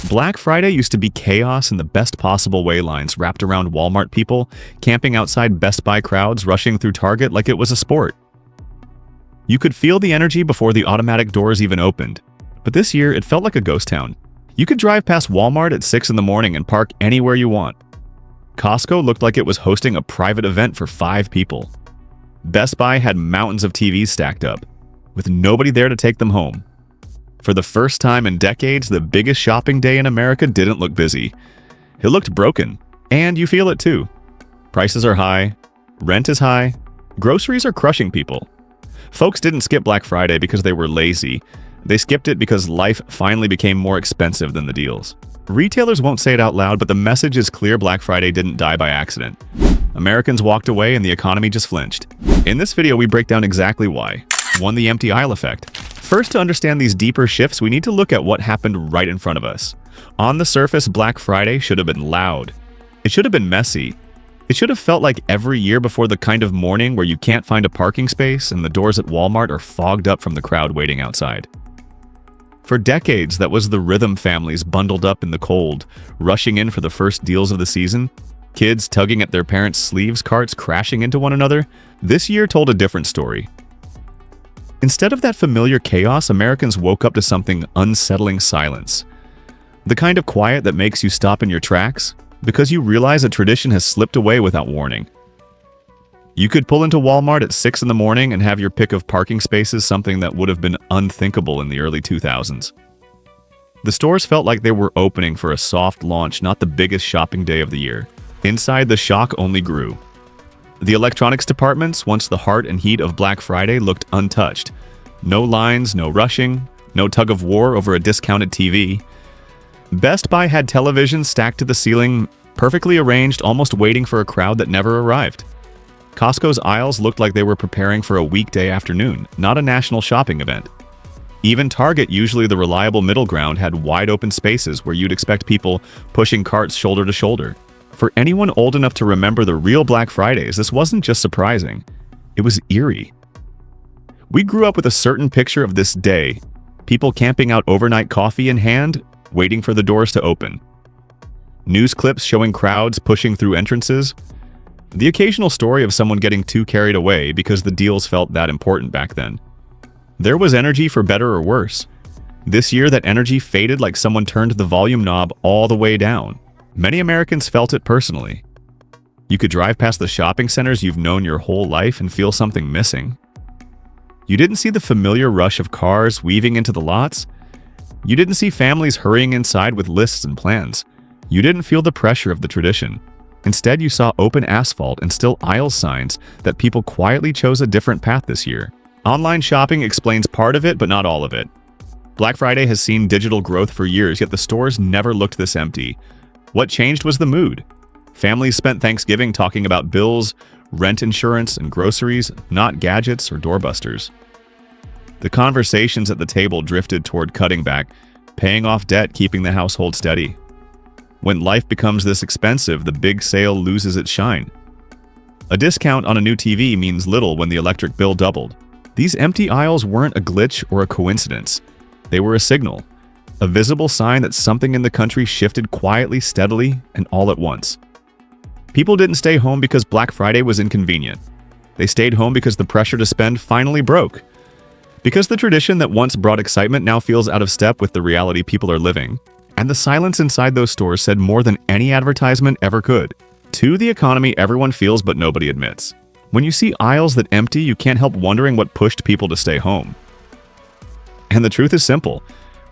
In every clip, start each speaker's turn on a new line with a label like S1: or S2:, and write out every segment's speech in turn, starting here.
S1: Black Friday used to be chaos in the best possible way, lines wrapped around Walmart people, camping outside Best Buy crowds rushing through Target like it was a sport. You could feel the energy before the automatic doors even opened. But this year, it felt like a ghost town. You could drive past Walmart at 6 in the morning and park anywhere you want. Costco looked like it was hosting a private event for 5 people. Best Buy had mountains of TVs stacked up, with nobody there to take them home. For the first time in decades, the biggest shopping day in America didn't look busy. It looked broken, and you feel it too. Prices are high, rent is high, groceries are crushing people. Folks didn't skip Black Friday because they were lazy. They skipped it because life finally became more expensive than the deals. Retailers won't say it out loud, but the message is clear: Black Friday didn't die by accident. Americans walked away and the economy just flinched. In this video, we break down exactly why. 1. The empty aisle effect. First, to understand these deeper shifts, we need to look at what happened right in front of us. On the surface, Black Friday should have been loud. It should have been messy. It should have felt like every year before, the kind of morning where you can't find a parking space and the doors at Walmart are fogged up from the crowd waiting outside. For decades, that was the rhythm: families bundled up in the cold, rushing in for the first deals of the season, kids tugging at their parents' sleeves, carts crashing into one another. This year told a different story. Instead of that familiar chaos, Americans woke up to something: unsettling silence. The kind of quiet that makes you stop in your tracks, because you realize a tradition has slipped away without warning. You could pull into Walmart at 6 in the morning and have your pick of parking spaces, something that would have been unthinkable in the early 2000s. The stores felt like they were opening for a soft launch, not the biggest shopping day of the year. Inside, the shock only grew. The electronics departments, once the heart and heat of Black Friday, looked untouched. No lines, no rushing, no tug of war over a discounted TV. Best Buy had televisions stacked to the ceiling, perfectly arranged, almost waiting for a crowd that never arrived. Costco's aisles looked like they were preparing for a weekday afternoon, not a national shopping event. Even Target, usually the reliable middle ground, had wide-open spaces where you'd expect people pushing carts shoulder to shoulder. For anyone old enough to remember the real Black Fridays, this wasn't just surprising, it was eerie. We grew up with a certain picture of this day: people camping out overnight, coffee in hand, waiting for the doors to open. News clips showing crowds pushing through entrances. The occasional story of someone getting too carried away because the deals felt that important back then. There was energy, for better or worse. This year, that energy faded like someone turned the volume knob all the way down. Many Americans felt it personally. You could drive past the shopping centers you've known your whole life and feel something missing. You didn't see the familiar rush of cars weaving into the lots. You didn't see families hurrying inside with lists and plans. You didn't feel the pressure of the tradition. Instead, you saw open asphalt and still aisle signs that people quietly chose a different path this year. Online shopping explains part of it, but not all of it. Black Friday has seen digital growth for years, yet the stores never looked this empty. What changed was the mood. Families spent Thanksgiving talking about bills, rent insurance, and groceries, not gadgets or doorbusters. The conversations at the table drifted toward cutting back, paying off debt, keeping the household steady. When life becomes this expensive, the big sale loses its shine. A discount on a new TV means little when the electric bill doubled. These empty aisles weren't a glitch or a coincidence. They were a signal, a visible sign that something in the country shifted quietly, steadily, and all at once. People didn't stay home because Black Friday was inconvenient. They stayed home because the pressure to spend finally broke. Because the tradition that once brought excitement now feels out of step with the reality people are living. And the silence inside those stores said more than any advertisement ever could. To the economy everyone feels but nobody admits. When you see aisles that empty, you can't help wondering what pushed people to stay home. And the truth is simple.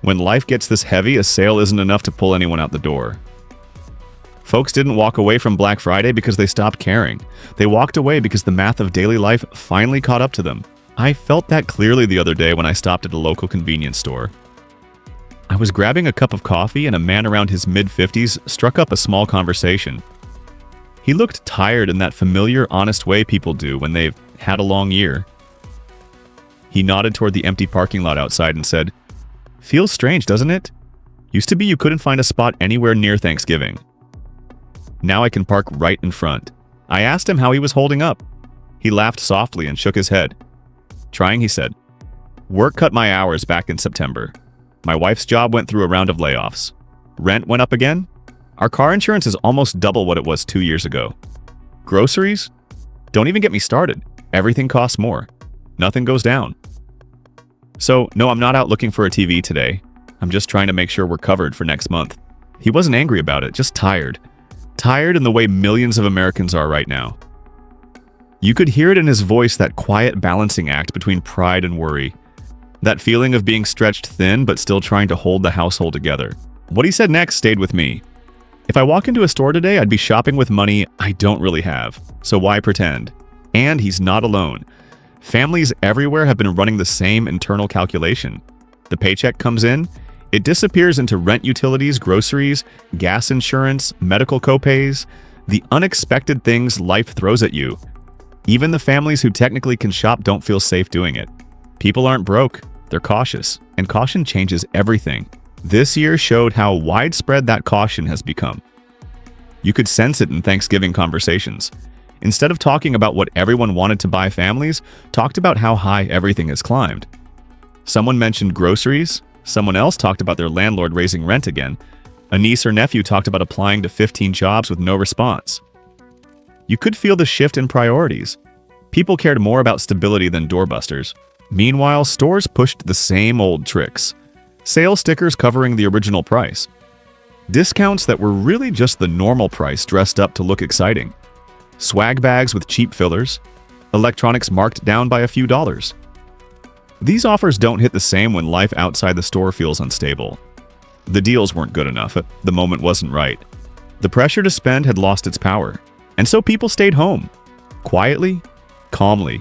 S1: When life gets this heavy, a sale isn't enough to pull anyone out the door. Folks didn't walk away from Black Friday because they stopped caring. They walked away because the math of daily life finally caught up to them. I felt that clearly the other day when I stopped at a local convenience store. I was grabbing a cup of coffee and a man around his mid-50s struck up a small conversation. He looked tired in that familiar, honest way people do when they've had a long year. He nodded toward the empty parking lot outside and said, "Feels strange, doesn't it? Used to be you couldn't find a spot anywhere near Thanksgiving. Now I can park right in front." I asked him how he was holding up. He laughed softly and shook his head. Trying, he said, "Work cut my hours back in September. My wife's job went through a round of layoffs. Rent went up again. Our car insurance is almost double what it was 2 years ago. Groceries? Don't even get me started. Everything costs more. Nothing goes down. So, no, I'm not out looking for a TV today. I'm just trying to make sure we're covered for next month. He wasn't angry about it, just tired. Tired in the way millions of Americans are right now. You could hear it in his voice, that quiet balancing act between pride and worry. That feeling of being stretched thin but still trying to hold the household together. What he said next stayed with me. If I walk into a store today, I'd be shopping with money I don't really have, so why pretend? And he's not alone. Families everywhere have been running the same internal calculation. The paycheck comes in, it disappears into rent, utilities, groceries, gas insurance, medical copays, the unexpected things life throws at you. Even the families who technically can shop don't feel safe doing it. People aren't broke, they're cautious, and caution changes everything. This year showed how widespread that caution has become. You could sense it in Thanksgiving conversations. Instead of talking about what everyone wanted to buy, families talked about how high everything has climbed. Someone mentioned groceries, someone else talked about their landlord raising rent again, a niece or nephew talked about applying to 15 jobs with no response. You could feel the shift in priorities. People cared more about stability than doorbusters. Meanwhile, stores pushed the same old tricks. Sale stickers covering the original price. Discounts that were really just the normal price dressed up to look exciting. Swag bags with cheap fillers. Electronics marked down by a few dollars. These offers don't hit the same when life outside the store feels unstable. The deals weren't good enough. The moment wasn't right. The pressure to spend had lost its power. And so people stayed home. Quietly, calmly.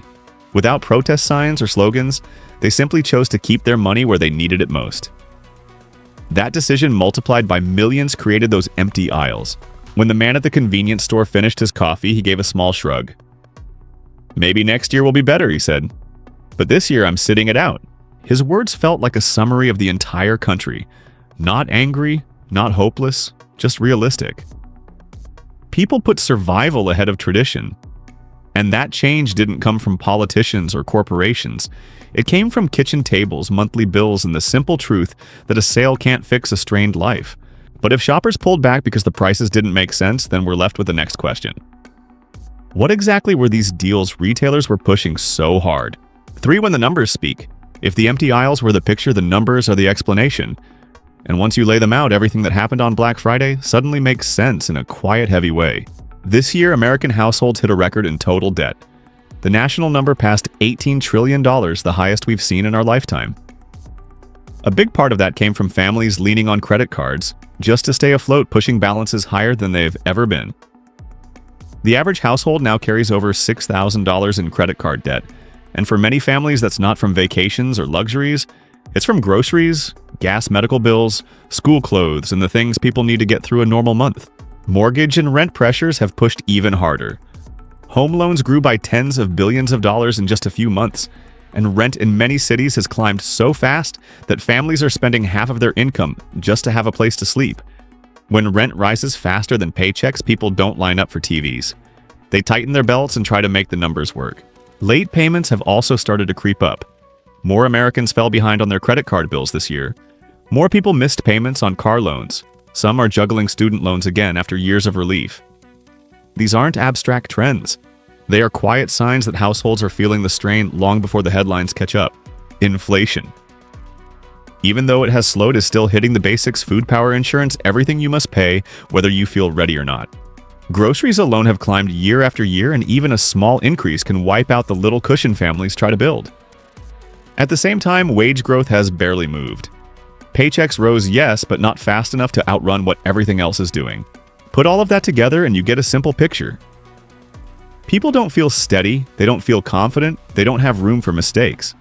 S1: Without protest signs or slogans, they simply chose to keep their money where they needed it most. That decision, multiplied by millions, created those empty aisles. When the man at the convenience store finished his coffee, he gave a small shrug. "Maybe next year will be better," he said. "But this year I'm sitting it out." His words felt like a summary of the entire country. Not angry, not hopeless, just realistic. People put survival ahead of tradition. And that change didn't come from politicians or corporations. It came from kitchen tables, monthly bills, and the simple truth that a sale can't fix a strained life. But if shoppers pulled back because the prices didn't make sense, then we're left with the next question. What exactly were these deals retailers were pushing so hard? 3, when the numbers speak. If the empty aisles were the picture, the numbers are the explanation. And once you lay them out, everything that happened on Black Friday suddenly makes sense in a quiet, heavy way. This year, American households hit a record in total debt. The national number passed $18 trillion, the highest we've seen in our lifetime. A big part of that came from families leaning on credit cards just to stay afloat, pushing balances higher than they've ever been. The average household now carries over $6,000 in credit card debt, and for many families that's not from vacations or luxuries, it's from groceries, gas, medical bills, school clothes, and the things people need to get through a normal month. Mortgage and rent pressures have pushed even harder. Home loans grew by tens of billions of dollars in just a few months, and rent in many cities has climbed so fast that families are spending half of their income just to have a place to sleep. When rent rises faster than paychecks, people don't line up for TVs. They tighten their belts and try to make the numbers work. Late payments have also started to creep up. More Americans fell behind on their credit card bills this year. More people missed payments on car loans. Some are juggling student loans again after years of relief. These aren't abstract trends. They are quiet signs that households are feeling the strain long before the headlines catch up. Inflation. Even though it has slowed, is still hitting the basics: food, power, insurance, everything you must pay, whether you feel ready or not. Groceries alone have climbed year after year, and even a small increase can wipe out the little cushion families try to build. At the same time, wage growth has barely moved. Paychecks rose, yes, but not fast enough to outrun what everything else is doing. Put all of that together and you get a simple picture. People don't feel steady, they don't feel confident, they don't have room for mistakes.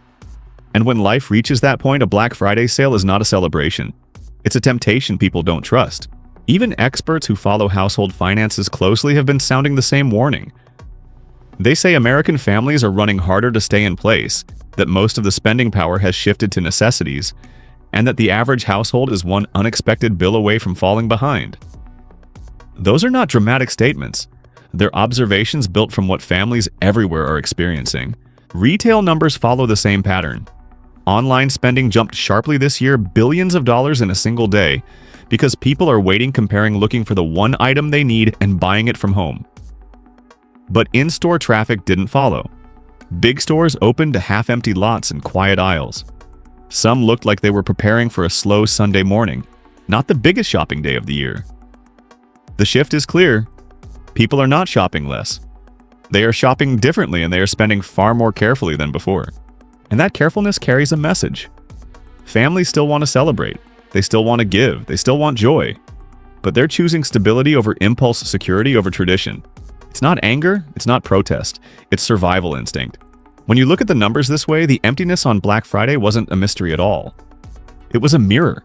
S1: And when life reaches that point, a Black Friday sale is not a celebration. It's a temptation people don't trust. Even experts who follow household finances closely have been sounding the same warning. They say American families are running harder to stay in place, that most of the spending power has shifted to necessities, and that the average household is one unexpected bill away from falling behind. Those are not dramatic statements. They're observations built from what families everywhere are experiencing. Retail numbers follow the same pattern. Online spending jumped sharply this year, billions of dollars in a single day, because people are waiting, comparing, looking for the one item they need and buying it from home. But in-store traffic didn't follow. Big stores opened to half-empty lots and quiet aisles. Some looked like they were preparing for a slow Sunday morning, not the biggest shopping day of the year. The shift is clear. People are not shopping less. They are shopping differently, and they are spending far more carefully than before. And that carefulness carries a message. Families still want to celebrate. They still want to give. They still want joy. But they're choosing stability over impulse, security over tradition. It's not anger, it's not protest, it's survival instinct. When you look at the numbers this way, the emptiness on Black Friday wasn't a mystery at all. It was a mirror.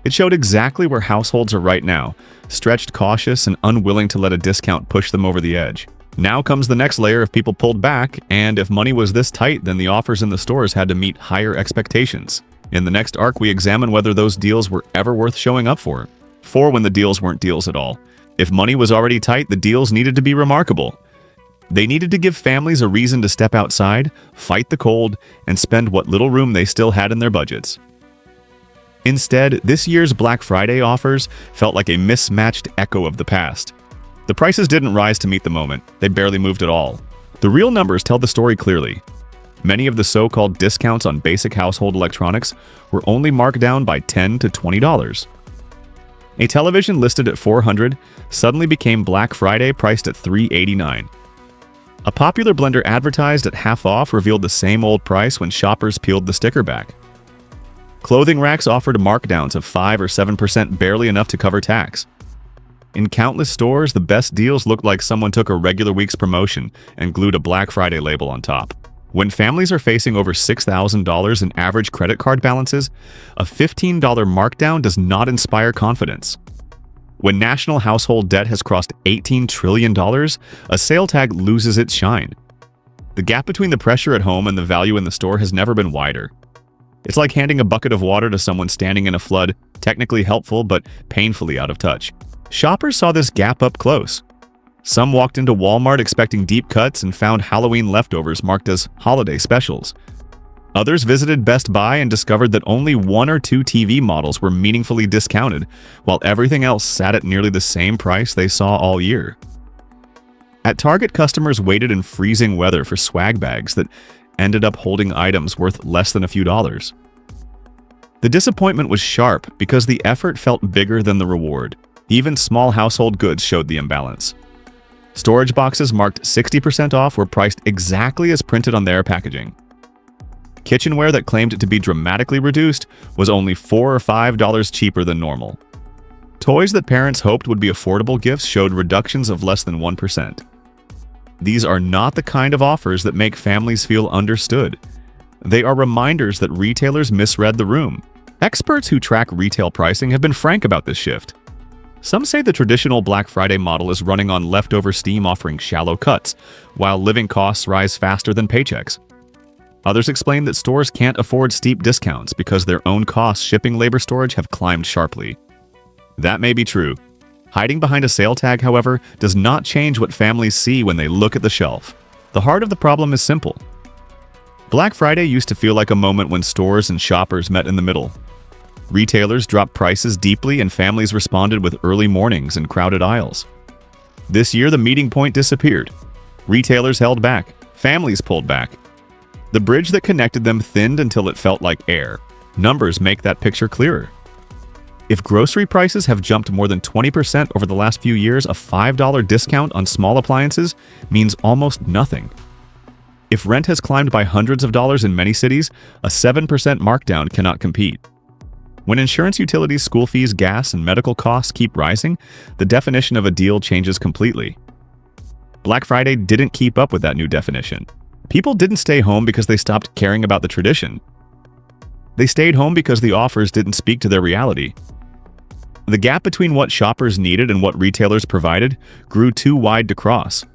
S1: It showed exactly where households are right now, stretched, cautious, and unwilling to let a discount push them over the edge. Now comes the next layer of people pulled back, and if money was this tight, then the offers in the stores had to meet higher expectations. In the next arc, we examine whether those deals were ever worth showing up for when the deals weren't deals at all. If money was already tight, the deals needed to be remarkable. They needed to give families a reason to step outside, fight the cold, and spend what little room they still had in their budgets. Instead, this year's Black Friday offers felt like a mismatched echo of the past. The prices didn't rise to meet the moment. They barely moved at all. The real numbers tell the story clearly. Many of the so-called discounts on basic household electronics were only marked down by $10 to $20. A television listed at $400 suddenly became Black Friday priced at $389. A popular blender advertised at half off revealed the same old price when shoppers peeled the sticker back. Clothing racks offered markdowns of 5 or 7%, barely enough to cover tax. In countless stores, the best deals looked like someone took a regular week's promotion and glued a Black Friday label on top. When families are facing over $6,000 in average credit card balances, a $15 markdown does not inspire confidence. When national household debt has crossed $18 trillion, a sale tag loses its shine. The gap between the pressure at home and the value in the store has never been wider. It's like handing a bucket of water to someone standing in a flood, technically helpful but painfully out of touch. Shoppers saw this gap up close. Some walked into Walmart expecting deep cuts and found Halloween leftovers marked as holiday specials. Others visited Best Buy and discovered that only 1 or 2 TV models were meaningfully discounted, while everything else sat at nearly the same price they saw all year. At Target, customers waited in freezing weather for swag bags that ended up holding items worth less than a few dollars. The disappointment was sharp because the effort felt bigger than the reward. Even small household goods showed the imbalance. Storage boxes marked 60% off were priced exactly as printed on their packaging. Kitchenware that claimed to be dramatically reduced was only $4 or $5 cheaper than normal. Toys that parents hoped would be affordable gifts showed reductions of less than 1%. These are not the kind of offers that make families feel understood. They are reminders that retailers misread the room. Experts who track retail pricing have been frank about this shift. Some say the traditional Black Friday model is running on leftover steam, offering shallow cuts, while living costs rise faster than paychecks. Others explain that stores can't afford steep discounts because their own costs, shipping, labor, storage have climbed sharply. That may be true. Hiding behind a sale tag, however, does not change what families see when they look at the shelf. The heart of the problem is simple. Black Friday used to feel like a moment when stores and shoppers met in the middle. Retailers dropped prices deeply and families responded with early mornings and crowded aisles. This year, the meeting point disappeared. Retailers held back. Families pulled back. The bridge that connected them thinned until it felt like air. Numbers make that picture clearer. If grocery prices have jumped more than 20% over the last few years, a $5 discount on small appliances means almost nothing. If rent has climbed by hundreds of dollars in many cities, a 7% markdown cannot compete. When insurance, utilities, school fees, gas, and medical costs keep rising, the definition of a deal changes completely. Black Friday didn't keep up with that new definition. People didn't stay home because they stopped caring about the tradition. They stayed home because the offers didn't speak to their reality. The gap between what shoppers needed and what retailers provided grew too wide to cross.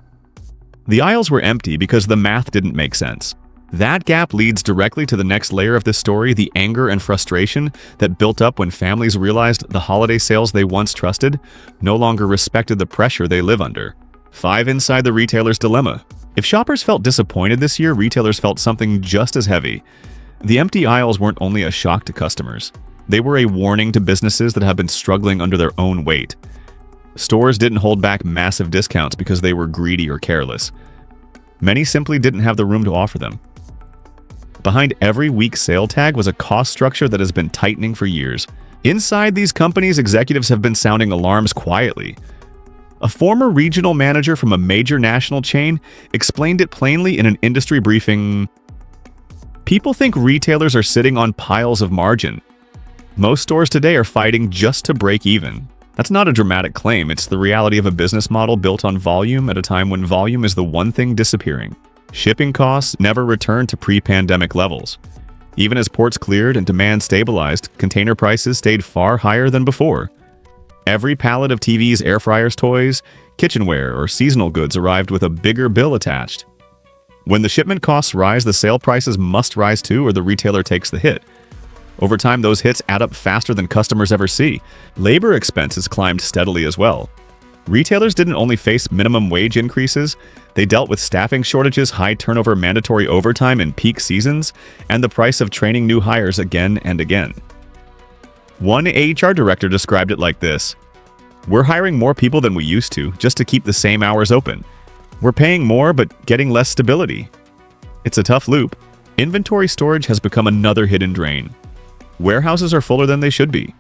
S1: The aisles were empty because the math didn't make sense. That gap leads directly to the next layer of this story, the anger and frustration that built up when families realized the holiday sales they once trusted no longer respected the pressure they live under. 5 inside the retailer's dilemma. If shoppers felt disappointed this year, retailers felt something just as heavy. The empty aisles weren't only a shock to customers. They were a warning to businesses that have been struggling under their own weight. Stores didn't hold back massive discounts because they were greedy or careless. Many simply didn't have the room to offer them. Behind every weak sale tag was a cost structure that has been tightening for years. Inside these companies, executives have been sounding alarms quietly. A former regional manager from a major national chain explained it plainly in an industry briefing. People think retailers are sitting on piles of margin. Most stores today are fighting just to break even. That's not a dramatic claim, it's the reality of a business model built on volume at a time when volume is the one thing disappearing. Shipping costs never returned to pre-pandemic levels. Even as ports cleared and demand stabilized, container prices stayed far higher than before. Every pallet of TVs, air fryers, toys, kitchenware, or seasonal goods arrived with a bigger bill attached. When the shipment costs rise, the sale prices must rise too, or the retailer takes the hit. Over time, those hits add up faster than customers ever see. Labor expenses climbed steadily as well. Retailers didn't only face minimum wage increases, they dealt with staffing shortages, high turnover mandatory overtime in peak seasons, and the price of training new hires again and again. One HR director described it like this: "We're hiring more people than we used to, just to keep the same hours open. We're paying more, but getting less stability." It's a tough loop. Inventory storage has become another hidden drain. Warehouses are fuller than they should be.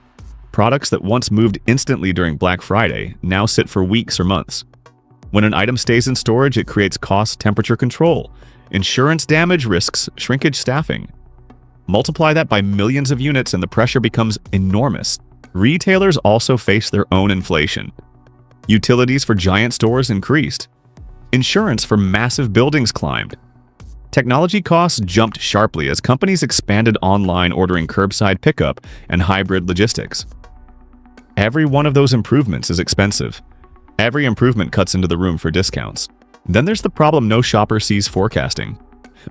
S1: Products that once moved instantly during Black Friday now sit for weeks or months. When an item stays in storage, it creates cost temperature control, insurance damage risks, shrinkage staffing. Multiply that by millions of units and the pressure becomes enormous. Retailers also face their own inflation. Utilities for giant stores increased. Insurance for massive buildings climbed. Technology costs jumped sharply as companies expanded online, ordering curbside pickup and hybrid logistics. Every one of those improvements is expensive. Every improvement cuts into the room for discounts. Then there's the problem no shopper sees: forecasting.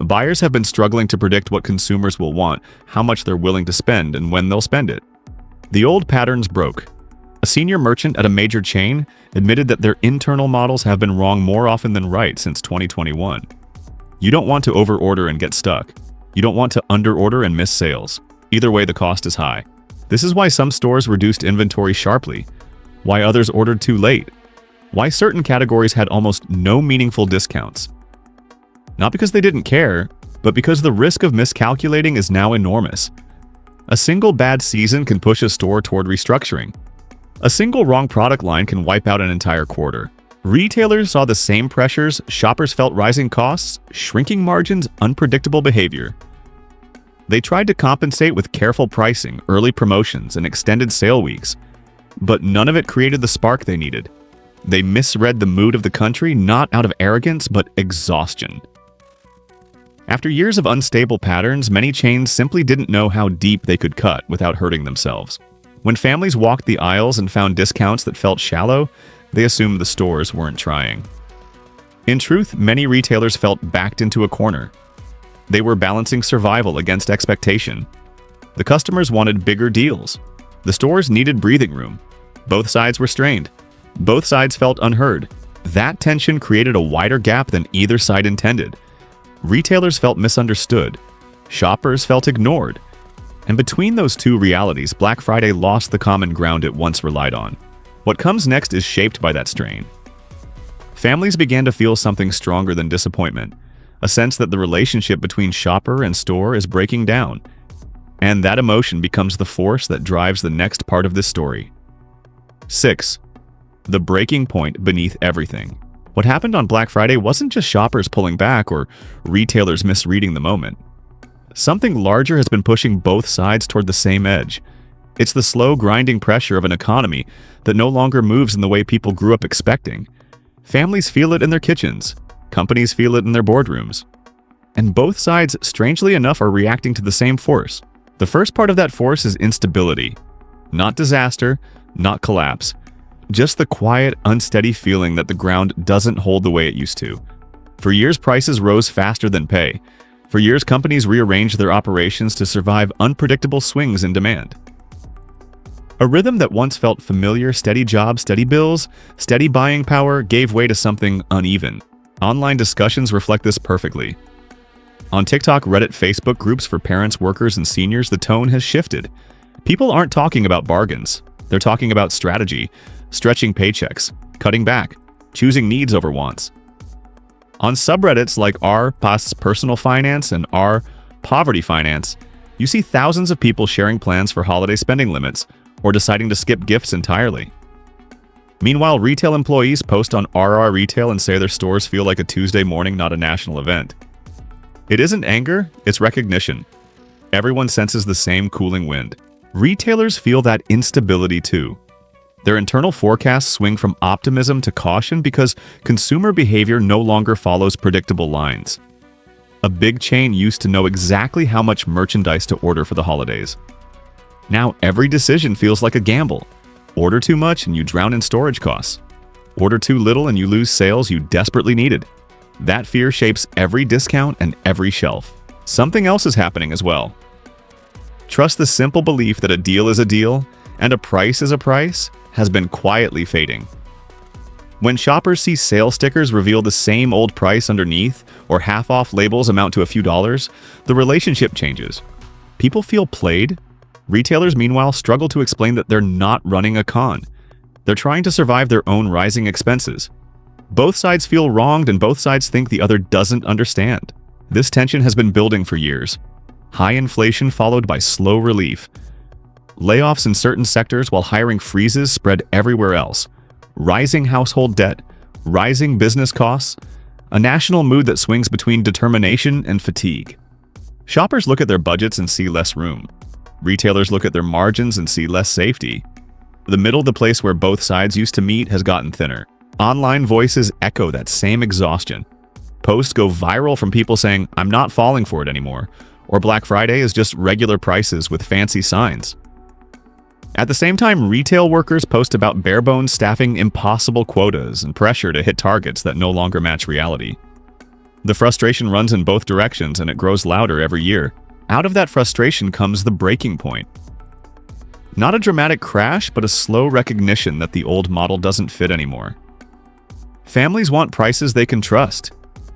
S1: Buyers have been struggling to predict what consumers will want, how much they're willing to spend, and when they'll spend it. The old patterns broke. A senior merchant at a major chain admitted that their internal models have been wrong more often than right since 2021. You don't want to overorder and get stuck. You don't want to underorder and miss sales. Either way, the cost is high. This is why some stores reduced inventory sharply, why others ordered too late, why certain categories had almost no meaningful discounts. Not because they didn't care, but because the risk of miscalculating is now enormous. A single bad season can push a store toward restructuring. A single wrong product line can wipe out an entire quarter. Retailers saw the same pressures, shoppers felt rising costs, shrinking margins, unpredictable behavior. They tried to compensate with careful pricing, early promotions, and extended sale weeks, but none of it created the spark they needed. They misread the mood of the country, not out of arrogance, but exhaustion. After years of unstable patterns, many chains simply didn't know how deep they could cut without hurting themselves. When families walked the aisles and found discounts that felt shallow, they assumed the stores weren't trying. In truth, many retailers felt backed into a corner. They were balancing survival against expectation. The customers wanted bigger deals. The stores needed breathing room. Both sides were strained. Both sides felt unheard. That tension created a wider gap than either side intended. Retailers felt misunderstood. Shoppers felt ignored. And between those two realities, Black Friday lost the common ground it once relied on. What comes next is shaped by that strain. Families began to feel something stronger than disappointment, a sense that the relationship between shopper and store is breaking down. And that emotion becomes the force that drives the next part of this story. 6. The breaking point beneath everything. What happened on Black Friday wasn't just shoppers pulling back or retailers misreading the moment. Something larger has been pushing both sides toward the same edge. It's the slow, grinding pressure of an economy that no longer moves in the way people grew up expecting. Families feel it in their kitchens. Companies feel it in their boardrooms. And both sides, strangely enough, are reacting to the same force. The first part of that force is instability. Not disaster, not collapse. Just the quiet, unsteady feeling that the ground doesn't hold the way it used to. For years, prices rose faster than pay. For years, companies rearranged their operations to survive unpredictable swings in demand. A rhythm that once felt familiar, steady jobs, steady bills, steady buying power, gave way to something uneven. Online discussions reflect this perfectly. On TikTok, Reddit, Facebook groups for parents, workers, and seniors, the tone has shifted. People aren't talking about bargains. They're talking about strategy, stretching paychecks, cutting back, choosing needs over wants. On subreddits like r/pas personal finance and r/poverty finance, you see thousands of people sharing plans for holiday spending limits or deciding to skip gifts entirely. Meanwhile, retail employees post on RR Retail and say their stores feel like a Tuesday morning, not a national event. It isn't anger, it's recognition. Everyone senses the same cooling wind. Retailers feel that instability too. Their internal forecasts swing from optimism to caution because consumer behavior no longer follows predictable lines. A big chain used to know exactly how much merchandise to order for the holidays. Now every decision feels like a gamble. Order too much and you drown in storage costs. Order too little and you lose sales you desperately needed. That fear shapes every discount and every shelf. Something else is happening as well. Trust the simple belief that a deal is a deal and a price is a price has been quietly fading. When shoppers see sale stickers reveal the same old price underneath or half-off labels amount to a few dollars, the relationship changes. People feel played. Retailers, meanwhile, struggle to explain that they're not running a con. They're trying to survive their own rising expenses. Both sides feel wronged and both sides think the other doesn't understand. This tension has been building for years. High inflation followed by slow relief. Layoffs in certain sectors while hiring freezes spread everywhere else. Rising household debt, rising business costs, a national mood that swings between determination and fatigue. Shoppers look at their budgets and see less room. Retailers look at their margins and see less safety. The middle, the place where both sides used to meet, has gotten thinner. Online voices echo that same exhaustion. Posts go viral from people saying, "I'm not falling for it anymore," or Black Friday is just regular prices with fancy signs. At the same time, retail workers post about bare-bones staffing, impossible quotas, and pressure to hit targets that no longer match reality. The frustration runs in both directions, and it grows louder every year. Out of that frustration comes the breaking point. Not a dramatic crash, but a slow recognition that the old model doesn't fit anymore. Families want prices they can trust.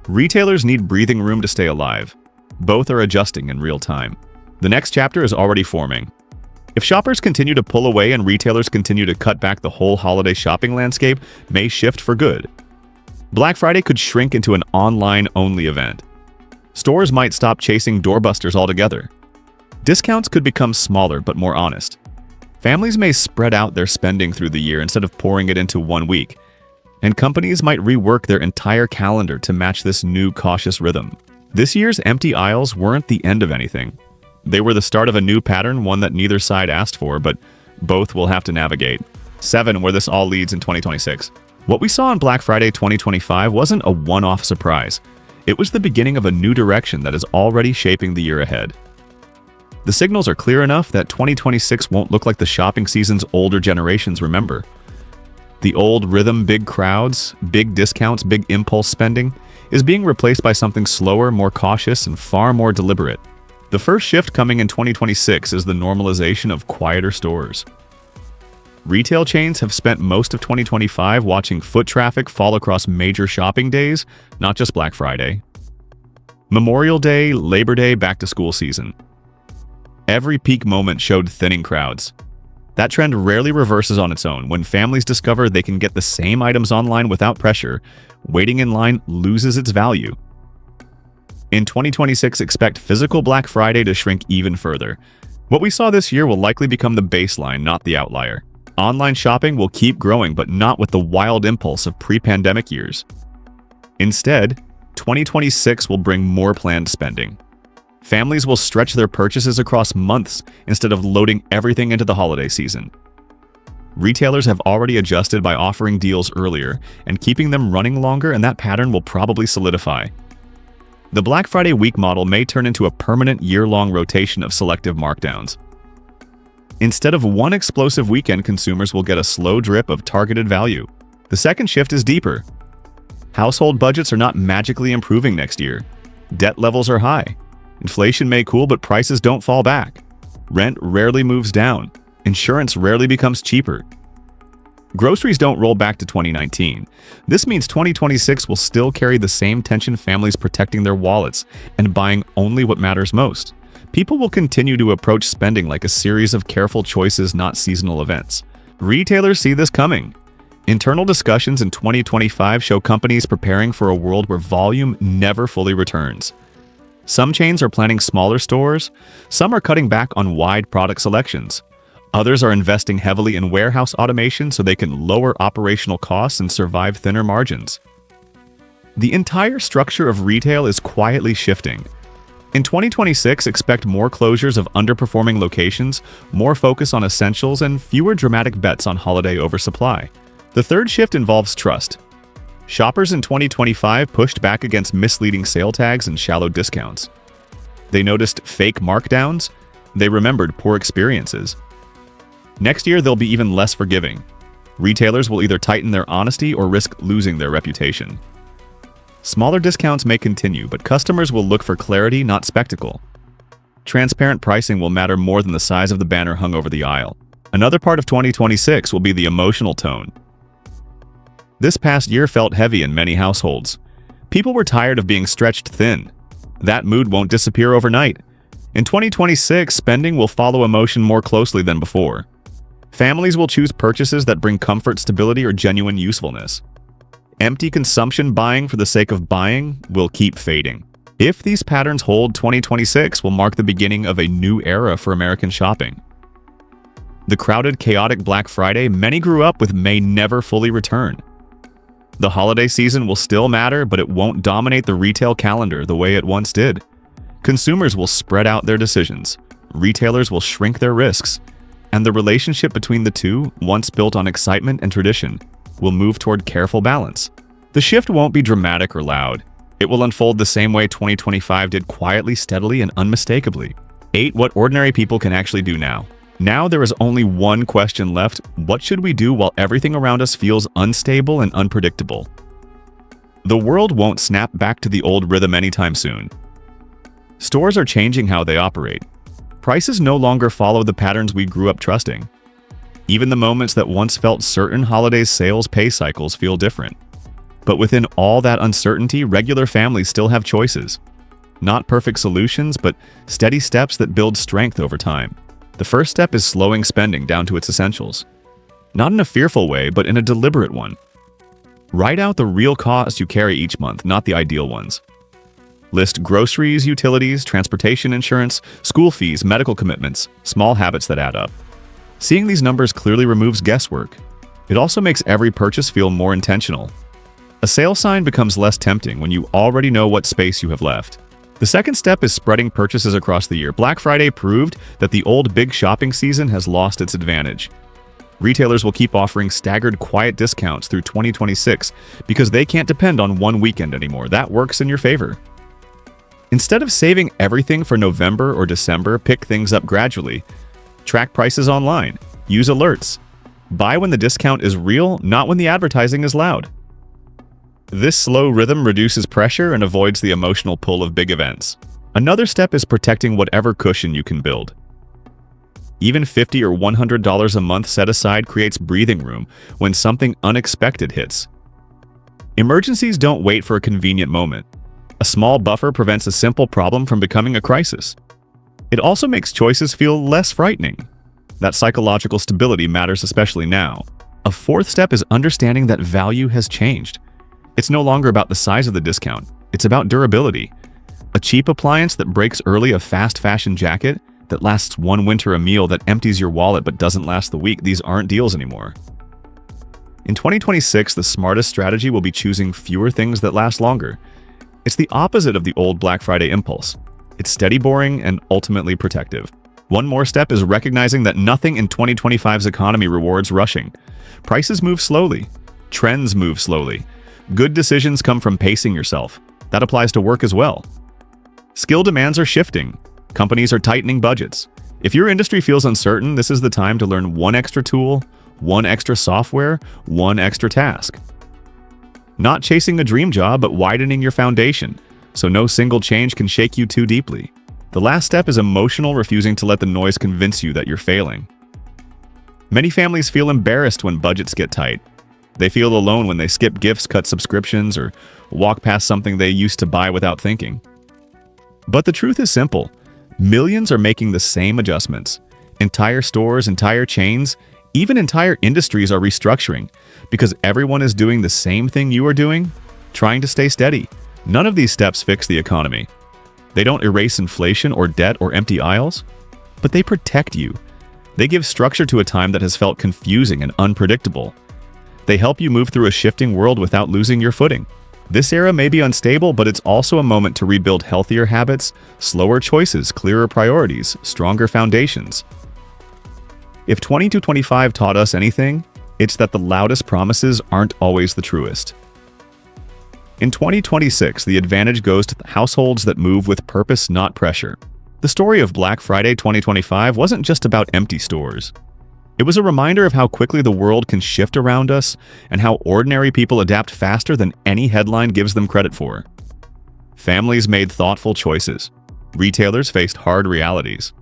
S1: Retailers need breathing room to stay alive. Both are adjusting in real time. The next chapter is already forming. If shoppers continue to pull away and retailers continue to cut back, the whole holiday shopping landscape may shift for good. Black Friday could shrink into an online-only event. Stores might stop chasing doorbusters altogether. Discounts could become smaller but more honest. Families may spread out their spending through the year instead of pouring it into one week. And companies might rework their entire calendar to match this new cautious rhythm. This year's empty aisles weren't the end of anything. They were the start of a new pattern, one that neither side asked for, but both will have to navigate. 7. Where this all leads in 2026. What we saw on Black Friday 2025 wasn't a one-off surprise. It was the beginning of a new direction that is already shaping the year ahead. The signals are clear enough that 2026 won't look like the shopping seasons older generations remember. The old rhythm, big crowds, big discounts, big impulse spending, is being replaced by something slower, more cautious, and far more deliberate. The first shift coming in 2026 is the normalization of quieter stores. Retail chains have spent most of 2025 watching foot traffic fall across major shopping days, not just Black Friday. Memorial Day, Labor Day, back-to-school season. Every peak moment showed thinning crowds. That trend rarely reverses on its own. When families discover they can get the same items online without pressure, waiting in line loses its value. In 2026, expect physical Black Friday to shrink even further. What we saw this year will likely become the baseline, not the outlier. Online shopping will keep growing, but not with the wild impulse of pre-pandemic years. Instead, 2026 will bring more planned spending. Families will stretch their purchases across months instead of loading everything into the holiday season. Retailers have already adjusted by offering deals earlier and keeping them running longer, and that pattern will probably solidify. The Black Friday week model may turn into a permanent year-long rotation of selective markdowns. Instead of one explosive weekend, consumers will get a slow drip of targeted value. The second shift is deeper. Household budgets are not magically improving next year. Debt levels are high. Inflation may cool, but prices don't fall back. Rent rarely moves down. Insurance rarely becomes cheaper. Groceries don't roll back to 2019. This means 2026 will still carry the same tension, families protecting their wallets and buying only what matters most. people will continue to approach spending like a series of careful choices, not seasonal events. Retailers see this coming. Internal discussions in 2025 show companies preparing for a world where volume never fully returns. Some chains are planning smaller stores, some are cutting back on wide product selections. Others are investing heavily in warehouse automation so they can lower operational costs and survive thinner margins. The entire structure of retail is quietly shifting. In 2026, expect more closures of underperforming locations, more focus on essentials, and fewer dramatic bets on holiday oversupply. The third shift involves trust. Shoppers in 2025 pushed back against misleading sale tags and shallow discounts. They noticed fake markdowns. They remembered poor experiences. Next year, they'll be even less forgiving. Retailers will either tighten their honesty or risk losing their reputation. Smaller discounts may continue, but customers will look for clarity, not spectacle. Transparent pricing will matter more than the size of the banner hung over the aisle. Another part of 2026 will be the emotional tone. This past year felt heavy in many households. People were tired of being stretched thin. That mood won't disappear overnight. In 2026, spending will follow emotion more closely than before. Families will choose purchases that bring comfort, stability, or genuine usefulness. Empty consumption buying for the sake of buying will keep fading. If these patterns hold, 2026 will mark the beginning of a new era for American shopping. The crowded, chaotic Black Friday many grew up with may never fully return. The holiday season will still matter, but it won't dominate the retail calendar the way it once did. Consumers will spread out their decisions. Retailers will shrink their risks. And the relationship between the two, once built on excitement and tradition, will move toward careful balance. The shift won't be dramatic or loud. It will unfold the same way 2025 did, quietly, steadily, and unmistakably. 8. What ordinary people can actually do now. Now there is only one question left: what should we do while everything around us feels unstable and unpredictable? The world won't snap back to the old rhythm anytime soon. Stores are changing how they operate. Prices no longer follow the patterns we grew up trusting. Even the moments that once felt certain, holidays sales pay cycles feel different. But within all that uncertainty, regular families still have choices. Not perfect solutions, but steady steps that build strength over time. The first step is slowing spending down to its essentials. Not in a fearful way, but in a deliberate one. Write out the real costs you carry each month, not the ideal ones. List groceries, utilities, transportation insurance, school fees, medical commitments, small habits that add up. Seeing these numbers clearly removes guesswork. It also makes every purchase feel more intentional. A sale sign becomes less tempting when you already know what space you have left. The second step is spreading purchases across the year. Black Friday proved that the old big shopping season has lost its advantage. Retailers will keep offering staggered, quiet discounts through 2026 because they can't depend on one weekend anymore. That works in your favor. Instead of saving everything for November or December, pick things up gradually. Track prices online. Use alerts. Buy when the discount is real, not when the advertising is loud. This slow rhythm reduces pressure and avoids the emotional pull of big events. Another step is protecting whatever cushion you can build. Even $50 or $100 a month set aside creates breathing room when something unexpected hits. Emergencies don't wait for a convenient moment. A small buffer prevents a simple problem from becoming a crisis. It also makes choices feel less frightening. That psychological stability matters especially now. A fourth step is understanding that value has changed. It's no longer about the size of the discount. It's about durability. A cheap appliance that breaks early, a fast fashion jacket that lasts one winter, a meal that empties your wallet but doesn't last the week. These aren't deals anymore. In 2026, the smartest strategy will be choosing fewer things that last longer. It's the opposite of the old Black Friday impulse. It's steady, boring, and ultimately protective. One more step is recognizing that nothing in 2025's economy rewards rushing. Prices move slowly. Trends move slowly. Good decisions come from pacing yourself. That applies to work as well. Skill demands are shifting. Companies are tightening budgets. If your industry feels uncertain, this is the time to learn one extra tool, one extra software, one extra task. Not chasing a dream job, but widening your foundation, so no single change can shake you too deeply. The last step is emotional, refusing to let the noise convince you that you're failing. Many families feel embarrassed when budgets get tight. They feel alone when they skip gifts, cut subscriptions, or walk past something they used to buy without thinking. But the truth is simple. Millions are making the same adjustments. Entire stores, entire chains, even entire industries are restructuring because everyone is doing the same thing you are doing, trying to stay steady. None of these steps fix the economy. They don't erase inflation or debt or empty aisles, but they protect you. They give structure to a time that has felt confusing and unpredictable. They help you move through a shifting world without losing your footing. This era may be unstable, but it's also a moment to rebuild healthier habits, slower choices, clearer priorities, stronger foundations. If 2025 taught us anything, it's that the loudest promises aren't always the truest. In 2026, the advantage goes to the households that move with purpose, not pressure. The story of Black Friday 2025 wasn't just about empty stores. It was a reminder of how quickly the world can shift around us and how ordinary people adapt faster than any headline gives them credit for. Families made thoughtful choices. Retailers faced hard realities.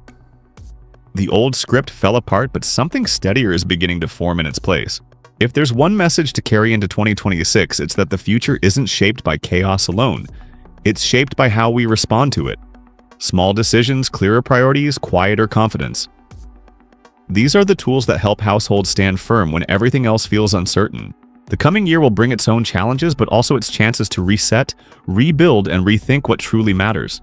S1: The old script fell apart, but something steadier is beginning to form in its place. If there's one message to carry into 2026, it's that the future isn't shaped by chaos alone. It's shaped by how we respond to it. Small decisions, clearer priorities, quieter confidence. These are the tools that help households stand firm when everything else feels uncertain. The coming year will bring its own challenges, but also its chances to reset, rebuild, and rethink what truly matters.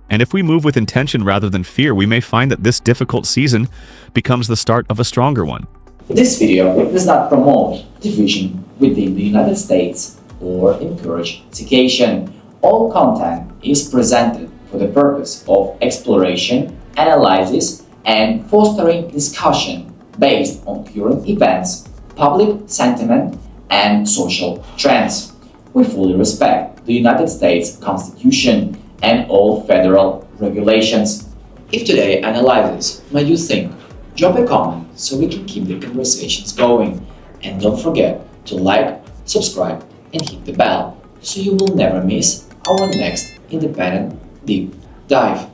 S1: And if we move with intention rather than fear, we may find that this difficult season becomes the start of a stronger one.
S2: This video does not promote division within the United States or encourage segregation. All content is presented for the purpose of exploration, analysis, and fostering discussion based on current events, public sentiment, and social trends. We fully respect the United States Constitution and all federal regulations. If today's analysis made you think, drop a comment so we can keep the conversations going. And don't forget to like, subscribe, and hit the bell so you will never miss our next independent deep dive.